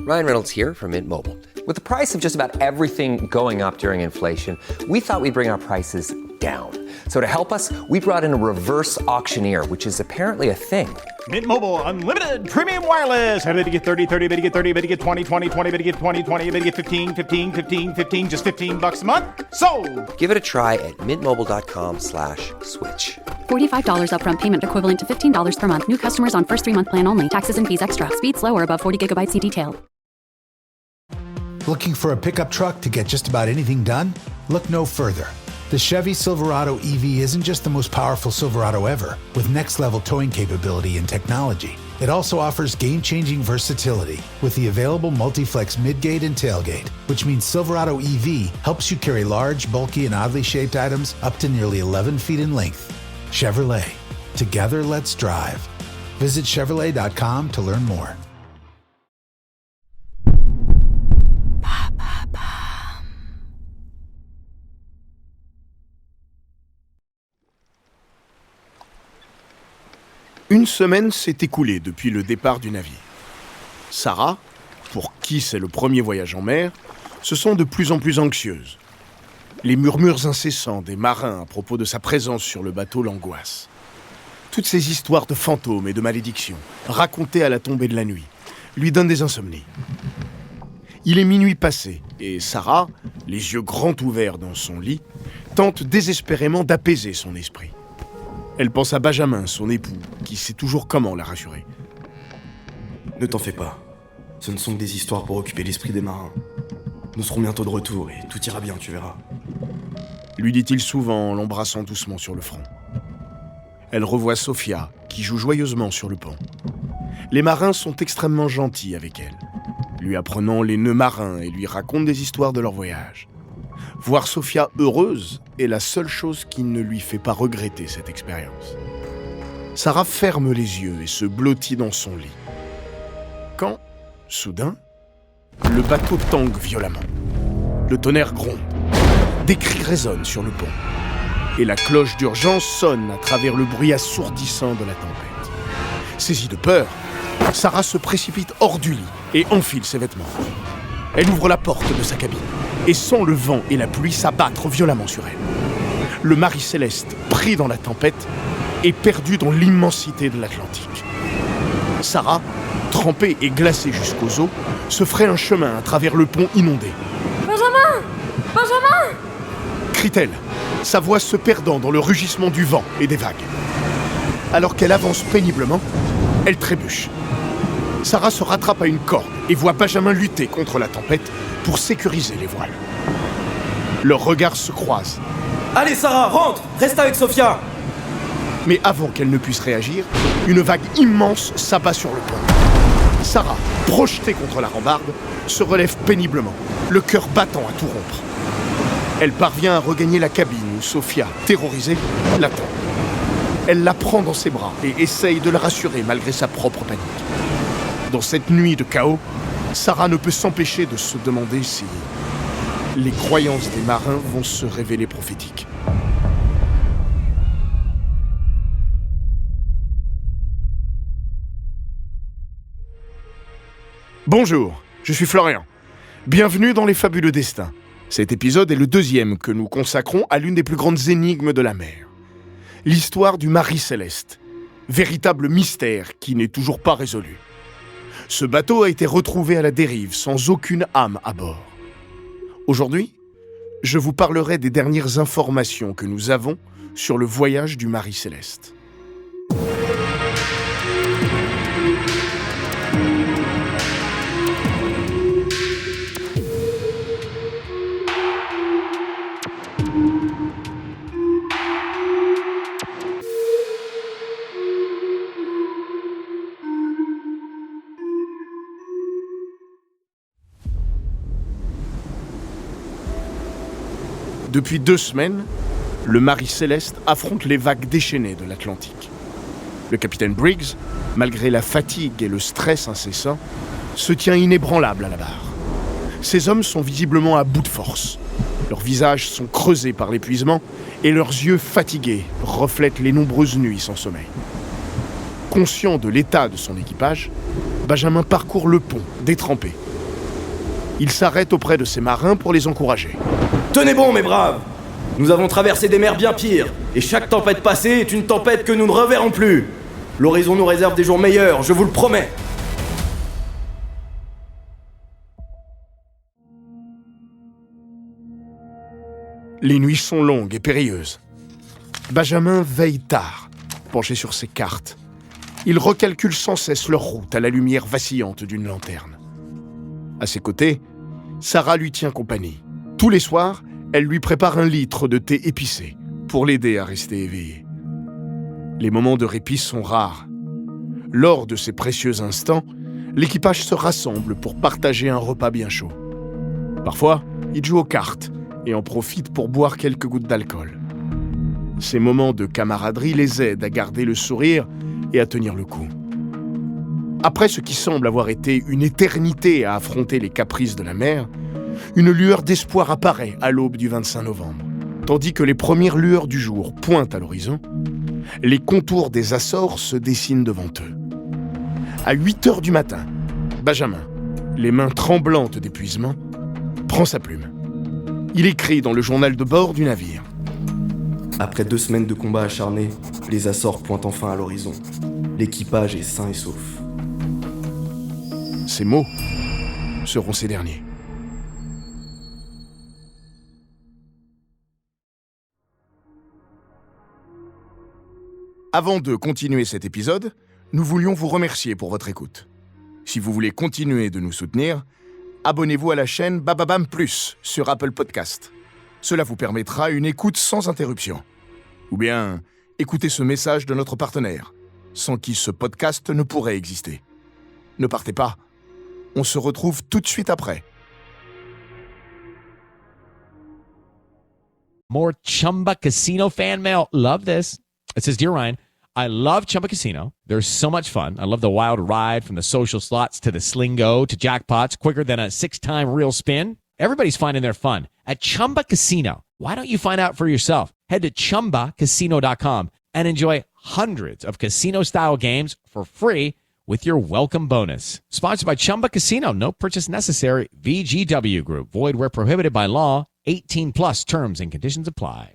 Ryan Reynolds here from Mint Mobile. With the price of just about everything going up during inflation, we thought we'd bring our prices down. So to help us, we brought in a reverse auctioneer, which is apparently a thing. Mint Mobile Unlimited Premium Wireless. How to get 30, 30, bit to get 30, bit to get 20, 20, 20, bit to get 20, 20, bit to get 15, 15, 15, 15, just $15 a month? Sold! Give it a try at mintmobile.com/switch. $45 upfront payment equivalent to $15 per month. New customers on first 3-month plan only. Taxes and fees extra. Speed slower above 40 gigabytes. See detail. Looking for a pickup truck to get just about anything done? Look no further. The Chevy Silverado EV isn't just the most powerful Silverado ever, with next-level towing capability and technology. It also offers game-changing versatility with the available multi-flex midgate and tailgate, which means Silverado EV helps you carry large, bulky, and oddly shaped items up to nearly 11 feet in length. Chevrolet. Together, let's drive. Visit Chevrolet.com to learn more. Une semaine s'est écoulée depuis le départ du navire. Sarah, pour qui c'est le premier voyage en mer, se sent de plus en plus anxieuse. Les murmures incessants des marins à propos de sa présence sur le bateau l'angoissent. Toutes ces histoires de fantômes et de malédictions, racontées à la tombée de la nuit, lui donnent des insomnies. Il est minuit passé et Sarah, les yeux grands ouverts dans son lit, tente désespérément d'apaiser son esprit. Elle pense à Benjamin, son époux, qui sait toujours comment la rassurer. Ne t'en fais pas. Ce ne sont que des histoires pour occuper l'esprit des marins. Nous serons bientôt de retour et tout ira bien, tu verras. Lui dit-il souvent en l'embrassant doucement sur le front. Elle revoit Sophia, qui joue joyeusement sur le pont. Les marins sont extrêmement gentils avec elle, lui apprenant les nœuds marins et lui racontent des histoires de leur voyage. Voir Sophia heureuse est la seule chose qui ne lui fait pas regretter cette expérience. Sarah ferme les yeux et se blottit dans son lit. Quand, soudain, le bateau tangue violemment. Le tonnerre gronde. Des cris résonnent sur le pont. Et la cloche d'urgence sonne à travers le bruit assourdissant de la tempête. Saisie de peur, Sarah se précipite hors du lit et enfile ses vêtements. Elle ouvre la porte de sa cabine et sent le vent et la pluie s'abattre violemment sur elle. Le Marie Céleste, pris dans la tempête, est perdu dans l'immensité de l'Atlantique. Sarah, trempée et glacée jusqu'aux os, se ferait un chemin à travers le pont inondé. « Benjamin ! Benjamin !» crie-t-elle, sa voix se perdant dans le rugissement du vent et des vagues. Alors qu'elle avance péniblement, elle trébuche. Sarah se rattrape à une corde et voit Benjamin lutter contre la tempête pour sécuriser les voiles. Leurs regards se croisent. « Allez Sarah, rentre! Reste avec Sophia !» Mais avant qu'elle ne puisse réagir, une vague immense s'abat sur le pont. Sarah, projetée contre la rambarde, se relève péniblement, le cœur battant à tout rompre. Elle parvient à regagner la cabine où Sophia, terrorisée, l'attend. Elle la prend dans ses bras et essaye de la rassurer malgré sa propre panique. Dans cette nuit de chaos, Sarah ne peut s'empêcher de se demander si les croyances des marins vont se révéler prophétiques. Bonjour, je suis Florian. Bienvenue dans Les Fabuleux Destins. Cet épisode est le deuxième que nous consacrons à l'une des plus grandes énigmes de la mer. L'histoire du Marie Céleste, véritable mystère qui n'est toujours pas résolu. Ce bateau a été retrouvé à la dérive sans aucune âme à bord. Aujourd'hui, je vous parlerai des dernières informations que nous avons sur le voyage du Marie Céleste. Depuis 2 semaines, le Marie Céleste affronte les vagues déchaînées de l'Atlantique. Le capitaine Briggs, malgré la fatigue et le stress incessant, se tient inébranlable à la barre. Ces hommes sont visiblement à bout de force. Leurs visages sont creusés par l'épuisement et leurs yeux fatigués reflètent les nombreuses nuits sans sommeil. Conscient de l'état de son équipage, Benjamin parcourt le pont, détrempé, Il s'arrête auprès de ses marins pour les encourager. Tenez bon, mes braves! Nous avons traversé des mers bien pires, et chaque tempête passée est une tempête que nous ne reverrons plus. L'horizon nous réserve des jours meilleurs, je vous le promets. Les nuits sont longues et périlleuses. Benjamin veille tard, penché sur ses cartes. Il recalcule sans cesse leur route à la lumière vacillante d'une lanterne. À ses côtés, Sarah lui tient compagnie. Tous les soirs, elle lui prépare un litre de thé épicé pour l'aider à rester éveillé. Les moments de répit sont rares. Lors de ces précieux instants, l'équipage se rassemble pour partager un repas bien chaud. Parfois, ils jouent aux cartes et en profitent pour boire quelques gouttes d'alcool. Ces moments de camaraderie les aident à garder le sourire et à tenir le coup. Après ce qui semble avoir été une éternité à affronter les caprices de la mer, une lueur d'espoir apparaît à l'aube du 25 novembre. Tandis que les premières lueurs du jour pointent à l'horizon, les contours des Açores se dessinent devant eux. À 8 heures du matin, Benjamin, les mains tremblantes d'épuisement, prend sa plume. Il écrit dans le journal de bord du navire. Après 2 semaines de combats acharnés, les Açores pointent enfin à l'horizon. L'équipage est sain et sauf. Ces mots seront ses derniers. Avant de continuer cet épisode, nous voulions vous remercier pour votre écoute. Si vous voulez continuer de nous soutenir, abonnez-vous à la chaîne Bababam Plus sur Apple Podcast. Cela vous permettra une écoute sans interruption. Ou bien, écoutez ce message de notre partenaire, sans qui ce podcast ne pourrait exister. Ne partez pas, on se retrouve tout de suite après. More Chumba Casino fan mail. Love this. It says, Dear Ryan, I love Chumba Casino. There's so much fun. I love the wild ride from the social slots to the Slingo to jackpots quicker than a 6-time real spin. Everybody's finding their fun at Chumba Casino. Why don't you find out for yourself? Head to ChumbaCasino.com and enjoy hundreds of casino-style games for free with your welcome bonus. Sponsored by Chumba Casino. No purchase necessary. VGW Group. Void where prohibited by law. 18 plus terms and conditions apply.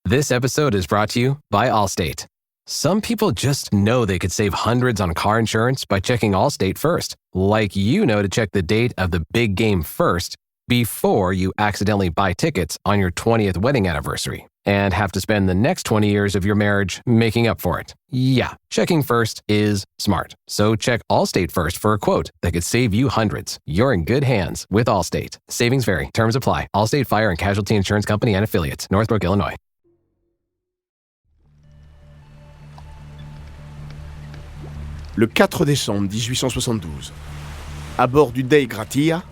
This episode is brought to you by Allstate. Some people just know they could save hundreds on car insurance by checking Allstate first. Like you know to check the date of the big game first before you accidentally buy tickets on your 20th wedding anniversary and have to spend the next 20 years of your marriage making up for it. Yeah, checking first is smart. So check Allstate first for a quote that could save you hundreds. You're in good hands with Allstate. Savings vary. Terms apply. Allstate Fire and Casualty Insurance Company and Affiliates. Northbrook, Illinois. Le 4 décembre 1872, à bord du Dei Gratia,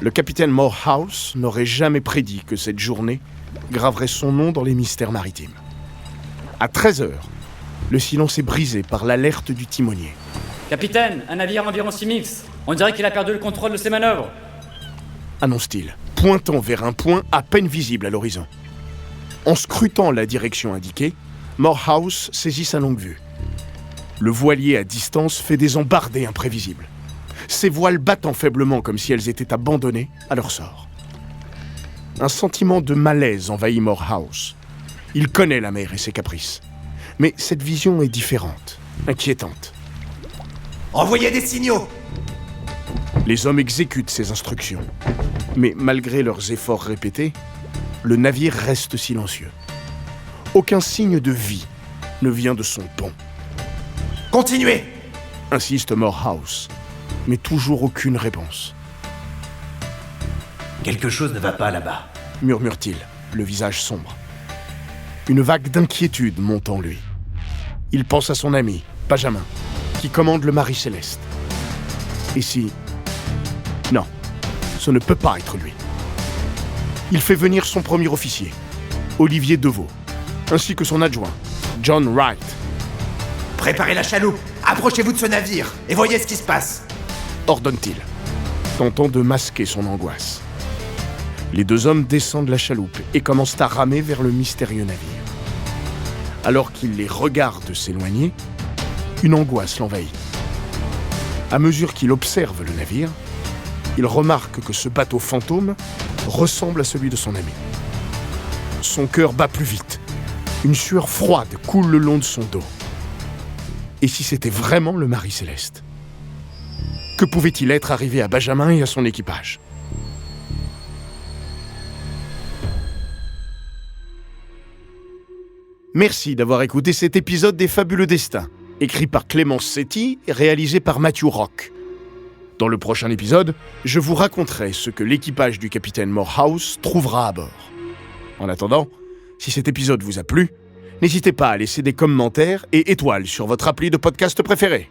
le capitaine Morehouse n'aurait jamais prédit que cette journée graverait son nom dans les mystères maritimes. À 13h, le silence est brisé par l'alerte du timonier. Capitaine, un navire environ 6 mix. On dirait qu'il a perdu le contrôle de ses manœuvres. Annonce-t-il, pointant vers un point à peine visible à l'horizon. En scrutant la direction indiquée, Morehouse saisit sa longue vue. Le voilier à distance fait des embardées imprévisibles. Ses voiles battant faiblement comme si elles étaient abandonnées à leur sort. Un sentiment de malaise envahit Morehouse. Il connaît la mer et ses caprices. Mais cette vision est différente, inquiétante. Envoyez des signaux! Les hommes exécutent ces instructions. Mais malgré leurs efforts répétés, le navire reste silencieux. Aucun signe de vie ne vient de son pont. Continuez! Insiste Morehouse, mais toujours aucune réponse. Quelque chose ne va pas là-bas, murmure-t-il, le visage sombre. Une vague d'inquiétude monte en lui. Il pense à son ami, Benjamin, qui commande le Marie Céleste. Et si... Non, ce ne peut pas être lui. Il fait venir son premier officier, Olivier Deveau, ainsi que son adjoint, John Wright. Préparez la chaloupe, approchez-vous de ce navire et voyez ce qui se passe, ordonne-t-il, tentant de masquer son angoisse. Les deux hommes descendent la chaloupe et commencent à ramer vers le mystérieux navire. Alors qu'il les regarde s'éloigner, une angoisse l'envahit. À mesure qu'il observe le navire, il remarque que ce bateau fantôme ressemble à celui de son ami. Son cœur bat plus vite. Une sueur froide coule le long de son dos. Et si c'était vraiment le Marie Céleste ? Que pouvait-il être arrivé à Benjamin et à son équipage ? Merci d'avoir écouté cet épisode des Fabuleux Destins, écrit par Clémence Setti et réalisé par Matthew Rock. Dans le prochain épisode, je vous raconterai ce que l'équipage du capitaine Morehouse trouvera à bord. En attendant, si cet épisode vous a plu, n'hésitez pas à laisser des commentaires et étoiles sur votre appli de podcast préféré.